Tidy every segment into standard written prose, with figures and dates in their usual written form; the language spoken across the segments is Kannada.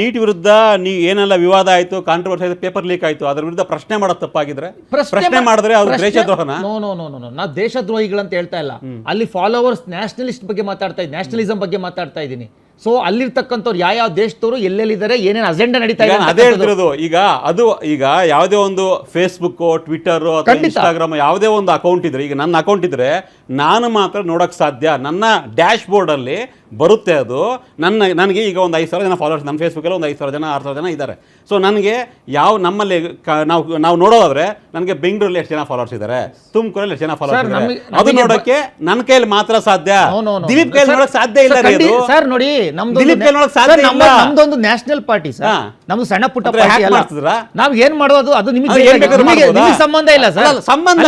ನೀಟ್ ವಿರುದ್ಧ ನೀ ಏನೆಲ್ಲ ವಿವಾದ ಆಯ್ತು, ಕಾಂಟ್ರವರ್ಸಿ ಆಯ್ತು, ಪೇಪರ್ ಲೀಕ್ ಆಯ್ತು, ಅದ್ರ ವಿರುದ್ಧ ಪ್ರಶ್ನೆ ಮಾಡೋದು ತಪ್ಪಾಗಿದ್ರೆ ಪ್ರಶ್ನೆ ಮಾಡಿದ್ರೆ ಅದು ದೇಶದ್ರೋಹನ? ನಾ ದೇಶದ್ರೋಹಿಗಳಂತ ಹೇಳ್ತಾ ಇಲ್ಲ, ಅಲ್ಲಿ ಫಾಲೋವರ್ಸ್ ನ್ಯಾಷನಲಿಸ್ಟ್ ಬಗ್ಗೆ ಮಾತಾಡ್ತಾ ಇದ್ದೀನಿ, ನ್ಯಾಷನಲಿಸಂ ಬಗ್ಗೆ ಮಾತಾಡ್ತಾ ಇದ್ದೀನಿ. ಸೊ ಅಲ್ಲಿರ್ತಕ್ಕಂಥವ್ರು ಯಾವ ದೇಶದವರು ಎಲ್ಲೆಲ್ಲಿದ್ದಾರೆ, ಏನೇನು ಅಜೆಂಡಾ ನಡೀತಾ ಇದೆ ಅದೇ ಹೇಳ್ತಿರೋದು. ಈಗ ಯಾವುದೇ ಒಂದು ಫೇಸ್ಬುಕ್, ಟ್ವಿಟರ್ ಅಥವಾ ಇನ್ಸ್ಟಾಗ್ರಾಮ್ ಯಾವುದೇ ಒಂದು ಅಕೌಂಟ್ ಇದ್ರೆ, ಈಗ ನನ್ನ ಅಕೌಂಟ್ ಇದ್ರೆ ನಾನು ಮಾತ್ರ ನೋಡಕ್ ಸಾಧ್ಯ. ನನ್ನ ಡ್ಯಾಶ್ ಬೋರ್ಡ್ ಅಲ್ಲಿ ಬರುತ್ತೆ ಅದು. ನನಗೆ ಈಗ ಒಂದು 5,000 ಜನ ಫಾಲೋವರ್ಸ್ ನನ್ನ ಫೇಸ್ಬುಕ್ಕಲ್ಲಿ, ಒಂದು 5,000 ಜನ 6,000 ಜನ ಇದ್ದಾರೆ. ಸೊ ನನಗೆ ನಮ್ಮಲ್ಲಿ ನಾವು ನೋಡೋದಾದ್ರೆ ನನಗೆ ಬೆಂಗಳೂರಲ್ಲಿ ಎಷ್ಟು ಜನ ಫಾಲೋವರ್ಸ್ ಇದ್ದಾರೆ, ತುಮಕೂರಲ್ಲಿ ಎಷ್ಟು ಜನ ಫಾಲೋವರ್ಸ್ ಇದ್ದಾರೆ, ಅದು ನೋಡಕ್ಕೆ ನನ್ನ ಕೈಯಲ್ಲಿ ಮಾತ್ರ ಸಾಧ್ಯ. ದಿಲೀಪ್ ಕೈಯಲ್ಲಿ ನೋಡಕ್ ಸಾಧ್ಯ ಇಲ್ಲ ಸರ್. ನೋಡಿ, ನಮ್ದೊಂದು ನ್ಯಾಷನಲ್ ಪಾರ್ಟಿ ಸರ್, ನಮ್ದು ಸಣ್ಣ ಪುಟ್ಟ ಪಾರ್ಟಿ ಅಲ್ಲ. ನಾವ್ ಏನ್ ಮಾಡೋದು ಅದು ನಿಮಗೆ ಸಂಬಂಧ ಇಲ್ಲ ಸರ್. ಸಂಬಂಧ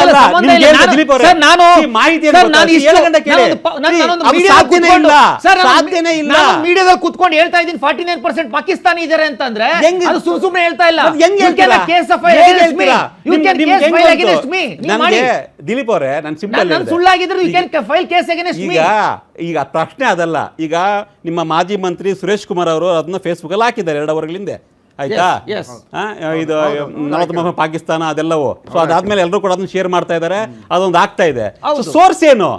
ಮೀಡಿಯಾದಲ್ಲಿ ಕುತ್ಕೊಂಡು ಹೇಳ್ತಾ ಇದ್ದೀನಿ 49% ಪಾಕಿಸ್ತಾನಿ ಇದಾರೆ ಅಂತಂದ್ರೆ ಅದು ಸುಮ್ಮನೆ ಹೇಳ್ತಾ ಇಲ್ಲ. ದಿಲೀಪ್ ಅವರೇ, ನಾನು ಸಿಂಪಲ್ ಸುಳ್ಳಾಗಿದ್ರೆ ಫೈಲ್ ಕೇಸ್ ಅಗೇನ್ಸ್ಟ್ ಮೀ. ಈಗ ಪ್ರಶ್ನೆ ಅದಲ್ಲ. ಈಗ ನಿಮ್ಮ ಮಾಜಿ ಮಂತ್ರಿ ಸುರೇಶ್ ಕುಮಾರ್ ಅವರು ಅದನ್ನ ಫೇಸ್ಬುಕ್ ಅಲ್ಲಿ ಹಾಕಿದ್ದಾರೆ 2 ವರ್ಷಗಳ ಹಿಂದೆ, ಆಯ್ತಾ? ಇದು 49 ಪಾಕಿಸ್ತಾನ ಅದೆಲ್ಲವೂ. ಸೊ ಅದಾದ್ಮೇಲೆ ಎಲ್ಲರೂ ಕೂಡ ಅದನ್ನ ಶೇರ್ ಮಾಡ್ತಾ ಇದ್ದಾರೆ, ಅದೊಂದು ಆಗ್ತಾ ಇದೆ. ಸೋರ್ಸ್ ಏನು?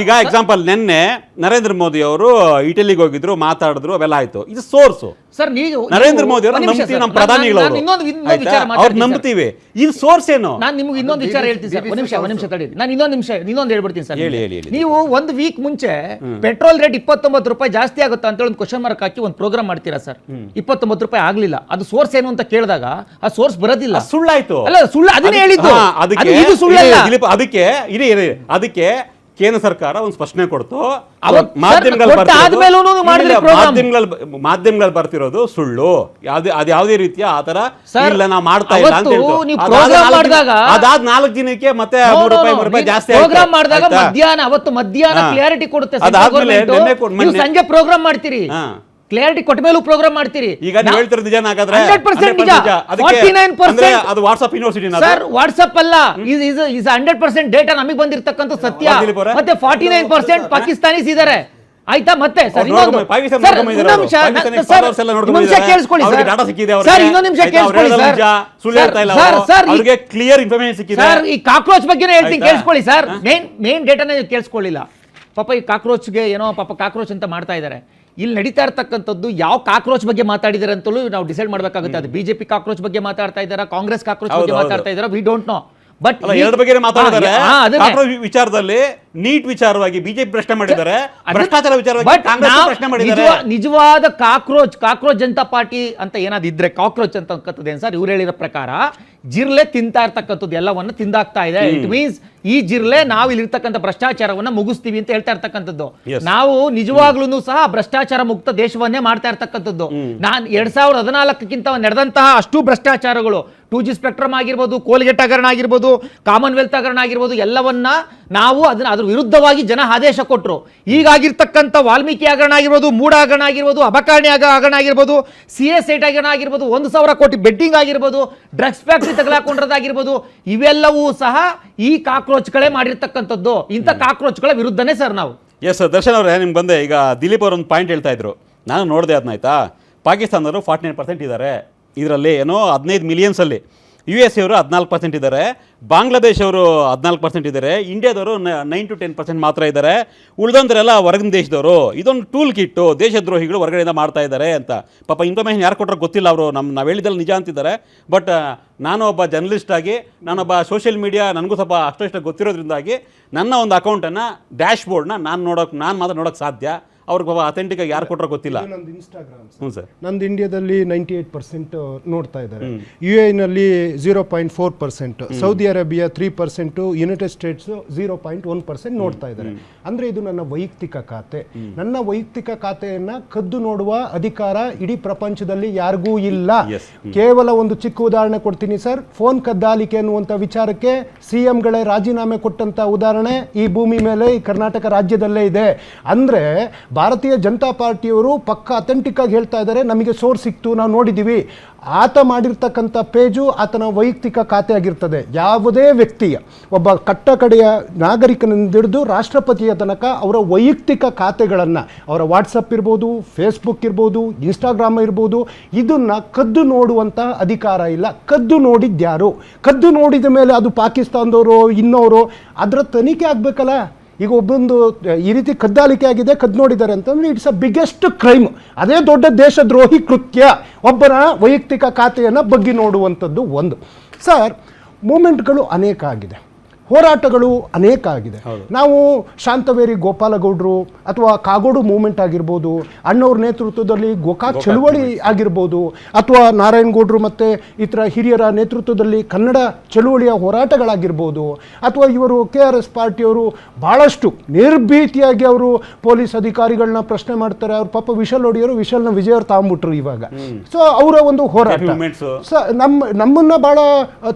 ಈಗ ಎಕ್ಸಾಂಪಲ್, ನೆನ್ನೆ ನರೇಂದ್ರ ಮೋದಿ ಅವರು ಇಟಲಿಗೆ ಹೋಗಿದ್ರು, ಮಾತಾಡಿದ್ರು, ಅವೆಲ್ಲ ಆಯ್ತು. ಇದು ಸೋರ್ಸು ಸರ್. ನೀವು ನರೇಂದ್ರ ಮೋದಿ ಅವರು ನಂಬ್ತೀವಿ, ನಮ್ಮ ಪ್ರಧಾನಿಗಳು ಅವ್ರು ನಂಬ್ತೀವಿ. ಇದು ಸೋರ್ಸ್ ಏನು? ನಾನು ನಿಮ್ಗೆ ಇನ್ನೊಂದು ವಿಚಾರ ಹೇಳ್ತೀನಿ ಸರ್. ಒಂದ್ ನಿಮಿಷ ತಡೀರಿ, ನಾನು ಇನ್ನೊಂದು ಹೇಳ್ಬಿಡ್ತೀನಿ ಸರ್. ಹೇಳಿ. ನೀವು ಒಂದು ವೀಕ್ ಮುಂಚೆ ಪೆಟ್ರೋಲ್ ರೇಟ್ 29 ರೂಪಾಯಿ ಜಾಸ್ತಿ ಆಗುತ್ತಾ ಅಂತ ಒಂದು ಕ್ವಶನ್ ಮಾರ್ಕ್ ಹಾಕಿ ಒಂದು ಪ್ರೋಗ್ರಾಮ್ ಮಾಡ್ತೀರಾ ಸರ್? 29 ರೂಪಾಯಿ ಆಗ್ಲಿಲ್ಲ, ಅದು ಸೋರ್ಸ್ ಏನು ಅಂತ ಕೇಳಿದಾಗ ಆ ಸೋರ್ಸ್ ಬರೋದಿಲ್ಲ. ಸುಳ್ಳಾಯ್ತು. ಅಲ್ಲ, ಸುಳ್ಳು ಅದನ್ನೇ ಹೇಳಿದ್ದು. ಅದಕ್ಕೆ ಕೇಂದ್ರ ಸರ್ಕಾರ ಒಂದು ಸ್ಪಷ್ಟನೆ ಕೊಡ್ತು. ಮಾಧ್ಯಮಗಳು ಬರ್ತಿರೋದು ಸುಳ್ಳು, ಯಾವುದೇ ರೀತಿಯ ಆತರ ಇಲ್ಲ, ನಾವು ಮಾಡ್ತಾ ಇಲ್ಲ ಅಂತ ಹೇಳ್ತಾರೆ. ಅದಾದ 4 ದಿನಕ್ಕೆ ಮತ್ತೆ 3 ರೂಪಾಯಿ ಜಾಸ್ತಿ ಪ್ರೋಗ್ರಾಮ್ ಮಾಡಿದಾಗ ಮಧ್ಯಾಹ್ನ ಕ್ಲಿಯಾರಿಟಿ ಕೊಡುತ್ತೆ. ಸಂಜೆ ಪ್ರೋಗ್ರಾಮ್ ಮಾಡ್ತೀರಿ, ಕ್ಲಿಯಾರಿಟಿ ಕೊಟ್ಟ ಮೇಲೂ ಪ್ರೋಗ್ರಾಮ್ ಮಾಡ್ತೀರಿ. ಈಗ ನೀವು ಹೇಳ್ತಿರೋ ನಿಜ ಹಾಗಾದ್ರೆ 100% ನಿಜ. 49% ಅದು ವಾಟ್ಸ್ಆಪ್ ಯೂನಿವರ್ಸಿಟಿ ಸರ್, ವಾಟ್ಸ್ಆಪ್ ಅಲ್ಲ, ಇಸ್ 100% ಡೇಟಾ ನಮಗೆ ಬಂದಿರತಕ್ಕಂತ ಸತ್ಯ. ಮತ್ತೆ 49% ಪಾಕಿಸ್ತಾನೀಸ್ ಇದ್ದಾರೆ, ಆಯ್ತಾ? ಮತ್ತೆ ಸರ್ ಇನ್ನೊಂದು ಕೇಳಿಸ್ಕೊಳ್ಳಿ ಸರ್, ಈ ಕಾಕ್ರೋಚ್ ಬಗ್ಗೆ ಹೇಳ್ತೀನಿ, ಕೇಳಿಸ್ಕೊಳ್ಳಿ ಸರ್. ಮೇನ್ ಡೇಟಾನೇ ಕೇಳಿಸ್ಕೊಳ್ಳಿಲ್ಲ ಪಾಪ. ಈ ಕಾಕ್ರೋಚ್ಗೆ ಏನೋ ಪಾಪ ಕಾಕ್ರೋಚ್ ಅಂತ ಮಾಡ್ತಾ ಇದ್ದಾರೆ. ಇಲ್ಲಿ ನಡೀತಾ ಇರ್ತಕ್ಕಂಥದ್ದು ಯಾವ ಕಾಕ್ರೋಚ್ ಬಗ್ಗೆ ಮಾತಾಡಿದಾರೆ ಅಂತಲೂ ನಾವು ಡಿಸೈಡ್ ಮಾಡಬೇಕಾಗುತ್ತೆ. ಅದು ಬಿಜೆಪಿ ಕಾಕ್ರೋಚ್ ಬಗ್ಗೆ ಮಾತಾಡ್ತಾ ಇದ್ದಾರಾ, ಕಾಂಗ್ರೆಸ್ ಕಾಕ್ರೋಚ್ ಬಗ್ಗೆ ಮಾತಾಡ್ತಾ ಇದ್ದಾರಾ, ವಿ ಡೋಂಟ್ ನೋ. ಬಟ್ ಎರಡು ಬಗ್ಗೆ ಮಾತಾಡಿದ್ದಾರೆ. ವಿಚಾರದಲ್ಲಿ ನೀಟ್ ವಿಚಾರವಾಗಿ ಬಿಜೆಪಿ ಪ್ರಶ್ನೆ ಮಾಡಿದ್ದಾರೆ, ಭ್ರಷ್ಟಾಚಾರ ವಿಚಾರವಾಗಿ ಕಾಂಗ್ರೆಸ್ ಪ್ರಶ್ನೆ ಮಾಡಿದ್ದಾರೆ. ನಿಜವಾದ ಕಾಕ್ರೋಚ್ ಜನತಾ ಪಾರ್ಟಿ ಅಂತ ಏನಾದಿದ್ರೆ ಕಾಕ್ರೋಚ್ ಅಂತಕ್ಕಂಥದ್ದೇನು ಸರ್? ಇವ್ರು ಹೇಳಿರೋ ಪ್ರಕಾರ ಜಿರ್ಲೆ ತಿಂತಾ ಇರ್ತಕ್ಕಂಥದ್ದು ಎಲ್ಲವನ್ನ ತಿಂದಾಗ್ತಾ ಇದೆ. ಇಟ್ ಮೀನ್ಸ್ ಈ ಜಿರ್ಲೆ ನಾವು ಇಲ್ಲಿರ್ತಕ್ಕಂಥ ಭ್ರಷ್ಟಾಚಾರವನ್ನ ಮುಗಿಸ್ತೀವಿ ಅಂತ ಹೇಳ್ತಾ ಇರ್ತಕ್ಕಂಥದ್ದು. ನಾವು ನಿಜವಾಗ್ಲೂ ಸಹ ಭ್ರಷ್ಟಾಚಾರ ಮುಕ್ತ ದೇಶವನ್ನೇ ಮಾಡ್ತಾ ಇರ್ತಕ್ಕಂಥದ್ದು. ನಾನು 2014ಕ್ಕಿಂತ ನಡೆದಂತಹ ಅಷ್ಟು ಭ್ರಷ್ಟಾಚಾರಗಳು, 2G ಸ್ಪೆಕ್ಟ್ರಮ್ ಆಗಿರ್ಬೋದು, ಕೋಲ್ಗೇಟ್ ಹಗರಣ ಆಗಿರ್ಬೋದು, ಕಾಮನ್ವೆಲ್ತ್ ಹಗರಣ ಆಗಿರ್ಬೋದು, ಎಲ್ಲವನ್ನ ನಾವು ಅದ್ರ ವಿರುದ್ಧವಾಗಿ ಜನ ಆದೇಶ ಕೊಟ್ಟರು. ಈಗಾಗಿರ್ತಕ್ಕಂಥ ವಾಲ್ಮೀಕಿ ಹಗರಣ ಆಗಿರ್ಬೋದು, ಮೂಡ ಹಗರಣ ಆಗಿರ್ಬೋದು, ಅಬಕಾರಣಿ ಹಗರಣ ಆಗಿರ್ಬೋದು, CS ಐಟ್ ಹಗರಣ ಆಗಿರ್ಬೋದು, 1,000 ಕೋಟಿ ಬೆಟ್ಟಿಂಗ್ ಆಗಿರ್ಬೋದು, ಡ್ರಗ್ಸ್ ಫ್ಯಾಕ್ಟ್ರಿ ತಗಲಾಕೊಂಡ್ರದಾಗಿರ್ಬೋದು, ಇವೆಲ್ಲವೂ ಸಹ ಈ ಕಾಕ್ರೋಚ್ಗಳೇ ಮಾಡಿರ್ತಕ್ಕಂಥದ್ದು. ಇಂಥ ಕಾಕ್ರೋಚ್ಗಳ ವಿರುದ್ಧನೇ ಸರ್ ನಾವು. ಎಸ್ ದರ್ಶನ್ ಅವರೇ, ನಿಮ್ಗೆ ಬಂದೆ. ಈಗ ದಿಲೀಪ್ ಅವರು ಒಂದು ಪಾಯಿಂಟ್ ಹೇಳ್ತಾ ಇದ್ರು, ನಾನು ನೋಡಿದೆ ಅದನ್ನ, ಆಯ್ತಾ? ಪಾಕಿಸ್ತಾನದವರು 49% ಇದ್ದಾರೆ, ಇದರಲ್ಲಿ ಏನೋ 15 ಮಿಲಿಯನ್ಸಲ್ಲಿ. USA ಅವರು 14% ಇದ್ದಾರೆ, ಬಾಂಗ್ಲಾದೇಶ್ ಅವರು 14% ಇದ್ದಾರೆ, ಇಂಡಿಯಾದವರು 9 to 10% ಮಾತ್ರ ಇದ್ದಾರೆ, ಉಳಿದಂತರೆಲ್ಲ ಹೊರಗಿನ ದೇಶದವರು. ಇದೊಂದು ಟೂಲ್ ಕಿಟ್ಟು, ದೇಶದ್ರೋಹಿಗಳು ಹೊರಗಡೆಯಿಂದ ಮಾಡ್ತಾ ಇದ್ದಾರೆ ಅಂತ. ಪಾಪ ಇನ್ಫಾರ್ಮೇಷನ್ ಯಾರು ಕೊಟ್ಟರೆ ಗೊತ್ತಿಲ್ಲ, ಅವರು ನಾವು ಹೇಳಿದಲ್ಲಿ ನಿಜ ಅಂತಿದ್ದಾರೆ. ಬಟ್ ನಾನು ಒಬ್ಬ ಜರ್ನಲಿಸ್ಟ್ ಆಗಿ, ನಾನೊಬ್ಬ ಸೋಷಿಯಲ್ ಮೀಡಿಯಾ ನನಗೂ ಸ್ವಲ್ಪ ಅಷ್ಟು ಗೊತ್ತಿರೋದ್ರಿಂದಾಗಿ ನನ್ನ ಒಂದು ಅಕೌಂಟನ್ನು, ಡ್ಯಾಶ್ ಬೋರ್ಡ್ನ ನಾನು ಮಾತ್ರ ನೋಡೋಕ್ಕೆ ಸಾಧ್ಯ. ಅವ್ರಿಗೆ ಅಥೆಂಟಿಕ್ ಆಗಿ ಯಾರು ಕೊಟ್ಟರೆ ಗೊತ್ತಿಲ್ಲ. ನಂದು ಇನ್ಸ್ಟಾಗ್ರಾಮ್. ಹ್ಞೂ ಸರ್, ನಂದು ಇಂಡಿಯಾದಲ್ಲಿ 98% ನೋಡ್ತಾ ಇದ್ದಾರೆ, UAE 0.4%, Saudi Arabia 3%, United States 0.1% ನೋಡ್ತಾ ಇದ್ದಾರೆ. ಅಂದ್ರೆ ಇದು ನನ್ನ ವೈಯಕ್ತಿಕ ಖಾತೆ. ನನ್ನ ವೈಯಕ್ತಿಕ ಖಾತೆಯನ್ನ ಕದ್ದು ನೋಡುವ ಅಧಿಕಾರ ಇಡೀ ಪ್ರಪಂಚದಲ್ಲಿ ಯಾರಿಗೂ ಇಲ್ಲ. ಕೇವಲ ಒಂದು ಚಿಕ್ಕ ಉದಾಹರಣೆ ಕೊಡ್ತೀನಿ ಸರ್. ಫೋನ್ ಕದ್ದಾಲಿಕೆ ಅನ್ನುವಂಥ ವಿಚಾರಕ್ಕೆ CMಗಳೇ ರಾಜೀನಾಮೆ ಕೊಟ್ಟಂತ ಉದಾಹರಣೆ ಈ ಭೂಮಿ ಮೇಲೆ, ಈ ಕರ್ನಾಟಕ ರಾಜ್ಯದಲ್ಲೇ ಇದೆ. ಅಂದ್ರೆ ಭಾರತೀಯ ಜನತಾ ಪಾರ್ಟಿಯವರು ಪಕ್ಕ ಅಥೆಂಟಿಕ್ ಆಗಿ ಹೇಳ್ತಾ ಇದ್ದಾರೆ, ನಮಗೆ ಸೋರ್ಸ್ ಸಿಕ್ತು, ನಾವು ನೋಡಿದ್ದೀವಿ. ಆತ ಮಾಡಿರ್ತಕ್ಕಂಥ ಪೇಜು ಆತನ ವೈಯಕ್ತಿಕ ಖಾತೆ ಆಗಿರ್ತದೆ. ಯಾವುದೇ ವ್ಯಕ್ತಿಯ ಒಬ್ಬ ಕಟ್ಟಕಡೆಯ ನಾಗರಿಕನಿಂದ ಹಿಡಿದು ರಾಷ್ಟ್ರಪತಿಯ ತನಕ ಅವರ ವೈಯಕ್ತಿಕ ಖಾತೆಗಳನ್ನು, ಅವರ ವಾಟ್ಸಪ್ ಇರ್ಬೋದು, ಫೇಸ್ಬುಕ್ ಇರ್ಬೋದು, ಇನ್ಸ್ಟಾಗ್ರಾಮ್ ಇರ್ಬೋದು, ಇದನ್ನು ಕದ್ದು ನೋಡುವಂಥ ಅಧಿಕಾರ ಇಲ್ಲ. ಕದ್ದು ನೋಡಿದ್ಯಾರು? ಕದ್ದು ನೋಡಿದ ಮೇಲೆ ಅದು ಪಾಕಿಸ್ತಾನದವರು ಇನ್ನೋರು, ಅದರ ತನಿಖೆ ಆಗಬೇಕಲ್ಲ. ಈಗ ಒಬ್ಬೊಂದು ಈ ರೀತಿ ಕದ್ದಾಲಿಕೆ ಆಗಿದೆ, ಕದ್ದು ನೋಡಿದ್ದಾರೆ ಅಂತಂದರೆ ಇಟ್ಸ್ ಅ ಬಿಗ್ಗೆಸ್ಟ್ ಕ್ರೈಮ್. ಅದೇ ದೊಡ್ಡ ದೇಶದ್ರೋಹಿ ಕೃತ್ಯ, ಒಬ್ಬನ ವೈಯಕ್ತಿಕ ಖಾತೆಯನ್ನು ಬಗ್ಗೆ ನೋಡುವಂಥದ್ದು ಒಂದು. ಸರ್, ಮೂಮೆಂಟ್ಗಳು ಅನೇಕ ಆಗಿದೆ, ಹೋರಾಟಗಳು ಅನೇಕ ಆಗಿದೆ. ನಾವು ಶಾಂತವೇರಿ ಗೋಪಾಲಗೌಡರು ಅಥವಾ ಕಾಗೋಡು ಮೂವ್ಮೆಂಟ್ ಆಗಿರ್ಬೋದು, ಅಣ್ಣವ್ರ ನೇತೃತ್ವದಲ್ಲಿ ಗೋಕಾಕ್ ಚಳುವಳಿ ಆಗಿರ್ಬೋದು, ಅಥವಾ ನಾರಾಯಣಗೌಡರು ಮತ್ತು ಇತರ ಹಿರಿಯರ ನೇತೃತ್ವದಲ್ಲಿ ಕನ್ನಡ ಚಳುವಳಿಯ ಹೋರಾಟಗಳಾಗಿರ್ಬೋದು, ಅಥವಾ ಇವರು KRS ಪಾರ್ಟಿಯವರು ಭಾಳಷ್ಟು ನಿರ್ಭೀತಿಯಾಗಿ ಅವರು ಪೊಲೀಸ್ ಅಧಿಕಾರಿಗಳನ್ನ ಪ್ರಶ್ನೆ ಮಾಡ್ತಾರೆ. ಅವ್ರ ಪಾಪ ವಿಶಲ್ ಹೊಡಿಯೋರು ವಿಶಲ್ನ ವಿಜಯವ್ರು ತಾಂಬಿಟ್ರು ಇವಾಗ. ಸೊ ಅವರ ಒಂದು ಹೋರಾಟ ನಮ್ಮನ್ನ ಭಾಳ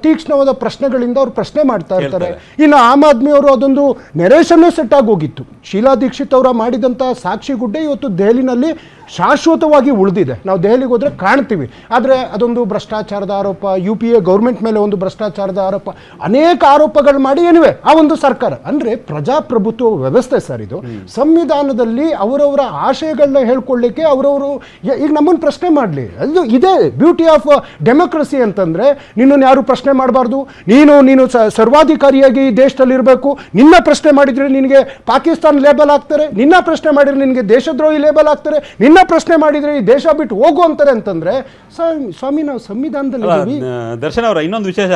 ತೀಕ್ಷ್ಣವಾದ ಪ್ರಶ್ನೆಗಳಿಂದ ಅವ್ರು ಪ್ರಶ್ನೆ ಮಾಡ್ತಾ ಇರ್ತಾರೆ. ಇನ್ನು ಆಮ್ ಆದ್ಮಿಯವರು ಅದೊಂದು ನೆರೇಷನ್ನೇ ಸೆಟ್ ಆಗೋಗಿತ್ತು. ಶೀಲಾ ದೀಕ್ಷಿತ್ ಅವರ ಮಾಡಿದಂಥ ಸಾಕ್ಷಿಗುಡ್ಡೆ ಇವತ್ತು ದೆಹಲಿನಲ್ಲಿ ಶಾಶ್ವತವಾಗಿ ಉಳಿದಿದೆ. ನಾವು ದೆಹಲಿಗೆ ಹೋದರೆ ಕಾಣ್ತೀವಿ. ಆದರೆ ಅದೊಂದು ಭ್ರಷ್ಟಾಚಾರದ ಆರೋಪ, UPA ಗೌರ್ಮೆಂಟ್ ಮೇಲೆ ಒಂದು ಭ್ರಷ್ಟಾಚಾರದ ಆರೋಪ, ಅನೇಕ ಆರೋಪಗಳು ಮಾಡಿ ಏನಿವೆ ಆ ಒಂದು ಸರ್ಕಾರ. ಅಂದರೆ ಪ್ರಜಾಪ್ರಭುತ್ವ ವ್ಯವಸ್ಥೆ ಸರ್ ಇದು. ಸಂವಿಧಾನದಲ್ಲಿ ಅವರವರ ಆಶಯಗಳನ್ನ ಹೇಳ್ಕೊಳ್ಳಿಕ್ಕೆ ಅವರವರು ಈಗ ನಮ್ಮನ್ನು ಪ್ರಶ್ನೆ ಮಾಡಲಿ, ಅದು ಇದೇ ಬ್ಯೂಟಿ ಆಫ್ ಡೆಮೋಕ್ರಸಿ ಅಂತಂದರೆ, ನಿನ್ನನ್ನು ಯಾರು ಪ್ರಶ್ನೆ ಮಾಡಬಾರ್ದು, ನೀನು ಸರ್ವಾಧಿಕಾರಿಯಾಗಿ ದೇಶದಲ್ಲಿ ಇರಬೇಕು. ನಿನ್ನ ಪ್ರಶ್ನೆ ಮಾಡಿದರೆ ನಿನಗೆ ಪಾಕಿಸ್ತಾನ ಲೇಬಲ್ ಹಾಕ್ತಾರೆ, ನಿನ್ನ ಪ್ರಶ್ನೆ ಮಾಡಿದರೆ ನಿನಗೆ ದೇಶದ್ರೋಹಿ ಲೇಬಲ್ ಹಾಕ್ತಾರೆ, ನಿನ್ನ ಪ್ರಶ್ನೆ ಮಾಡಿದರೆ ಈ ದೇಶ ಬಿಟ್ಟು ಹೋಗು ಅಂತಾರೆ. ಅಂತಂದ್ರೆ ಸ್ವಾಮಿ, ನಾವು ಸಂವಿಧಾನದಲ್ಲಿ ದರ್ಶನ್ ಅವರ ಇನ್ನೊಂದು ವಿಶೇಷ